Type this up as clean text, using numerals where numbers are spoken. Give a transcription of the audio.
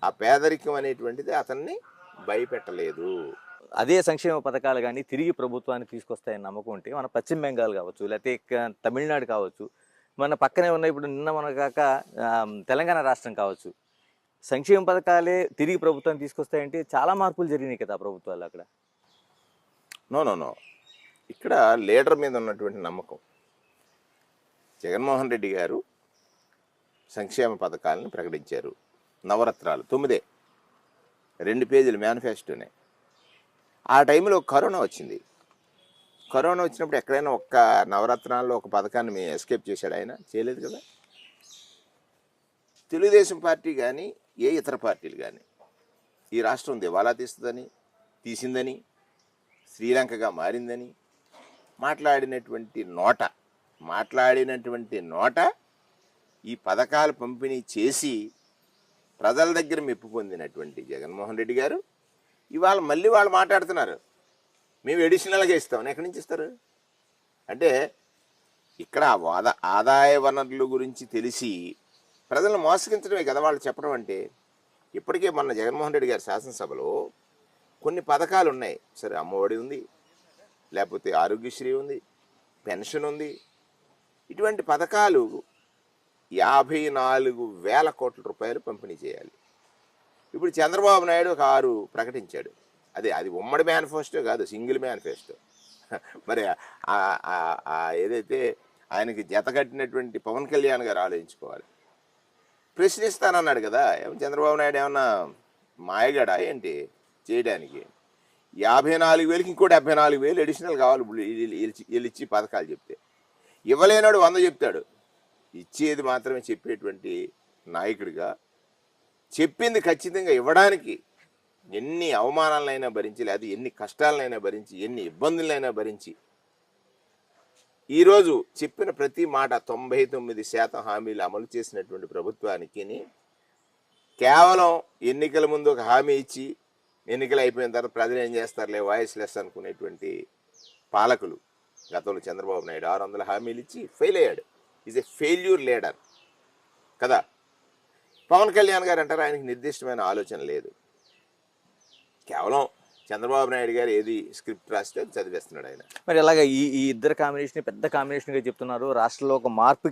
ఆ పేదరికం అనేటువంటిది అతన్ని భయపెట్టలేదు. అదే సంక్షేమ పథకాలు కానీ తిరిగి ప్రభుత్వానికి తీసుకొస్తాయని నమ్మకం ఉంటే మన పశ్చిమ బెంగాల్ కావచ్చు, లేకపోతే తమిళనాడు కావచ్చు, మన పక్కనే ఉన్న ఇప్పుడు నిన్న మన కాక తెలంగాణ రాష్ట్రం కావచ్చు, సంక్షేమ పథకాలే తిరిగి ప్రభుత్వాన్ని తీసుకొస్తాయంటే చాలా మార్పులు జరిగినాయి కదా ప్రభుత్వాలు అక్కడ. నో నో నో ఇక్కడ లీడర్ మీద ఉన్నటువంటి నమ్మకం. జగన్మోహన్ రెడ్డి గారు సంక్షేమ పథకాలను ప్రకటించారు. నవరత్నాలు 9, 2 పేజీలు మేనిఫెస్టోనే. ఆ టైంలో కరోనా వచ్చింది. కరోనా వచ్చినప్పుడు ఎక్కడైనా ఒక్క నవరత్నాల్లో ఒక పథకాన్ని మేము ఎస్కేప్ చేశాడు ఆయన? చేయలేదు కదా. తెలుగుదేశం పార్టీ కానీ ఏ ఇతర పార్టీలు కానీ ఈ రాష్ట్రం దివాలా తీసిందని, శ్రీలంకగా మారిందని మాట్లాడినటువంటి నోట ఈ పథకాలు పంపిణీ చేసి ప్రజల దగ్గర మెప్పు పొందినటువంటి జగన్మోహన్ రెడ్డి గారు ఇవాళ మళ్ళీ వాళ్ళు మాట్లాడుతున్నారు, మేము అడిషనల్గా ఇస్తామని. ఎక్కడి నుంచి ఇస్తారు? అంటే ఇక్కడ ఆదాయ వనరుల గురించి తెలిసి ప్రజలను మోసగించడమే కదా వాళ్ళు చెప్పడం అంటే. ఇప్పటికే మన జగన్మోహన్ రెడ్డి గారి శాసనసభలో కొన్ని పథకాలు ఉన్నాయి. సరే, అమ్మఒడి ఉంది, లేకపోతే ఆరోగ్యశ్రీ ఉంది, పెన్షన్ ఉంది. ఇటువంటి పథకాలు 54,000 కోట్ల రూపాయలు పంపిణీ చేయాలి. ఇప్పుడు చంద్రబాబు నాయుడు ఒక 6 ప్రకటించాడు. అది ఉమ్మడి మేనిఫెస్టో కాదు, సింగిల్ మేనిఫెస్టో. మరి ఏదైతే ఆయనకి జత కట్టినటువంటి పవన్ కళ్యాణ్ గారు ఆలోచించుకోవాలి. ప్రశ్నిస్తానన్నాడు కదా. చంద్రబాబు నాయుడు ఏమన్నా మాయగాడా ఏంటి చేయడానికి? 54,000కి ఇంకోటి 74,000 అడిషనల్ కావాలి వీళ్ళు ఇచ్చి పథకాలు చెప్తే. ఇవ్వలేనాడు 100 చెప్తాడు. ఇచ్చేది మాత్రమే చెప్పేటువంటి నాయకుడిగా చెప్పింది ఖచ్చితంగా ఇవ్వడానికి ఎన్ని అవమానాలనైనా భరించి, లేదా ఎన్ని కష్టాలనైనా భరించి, ఎన్ని ఇబ్బందులైనా భరించి ఈరోజు చెప్పిన ప్రతి మాట 99% హామీలు అమలు చేసినటువంటి ప్రభుత్వానికి కేవలం ఎన్నికల ముందు ఒక హామీ ఇచ్చి ఎన్నికలు అయిపోయిన తర్వాత ప్రజలు ఏం చేస్తారులే వాయిస్ లెస్ అనుకునేటువంటి పాలకులు గతంలో చంద్రబాబు నాయుడు 600 హామీలు ఇచ్చి ఫెయిల్ అయ్యాడు. ఈజ్ ఎ ఫెయిల్యూర్ లీడర్ కదా. పవన్ కళ్యాణ్ గారు అంటారు ఆయనకి నిర్దిష్టమైన ఆలోచన లేదు. కేవలం చంద్రబాబు నాయుడు గారు ఏది స్క్రిప్ట్ రాస్తే చదివేస్తున్నాడు ఆయన. మరి అలాగే ఈ ఇద్దరు కాంబినేషన్ పెద్ద కాంబినేషన్గా చెప్తున్నారు. రాష్ట్రంలో ఒక మార్పు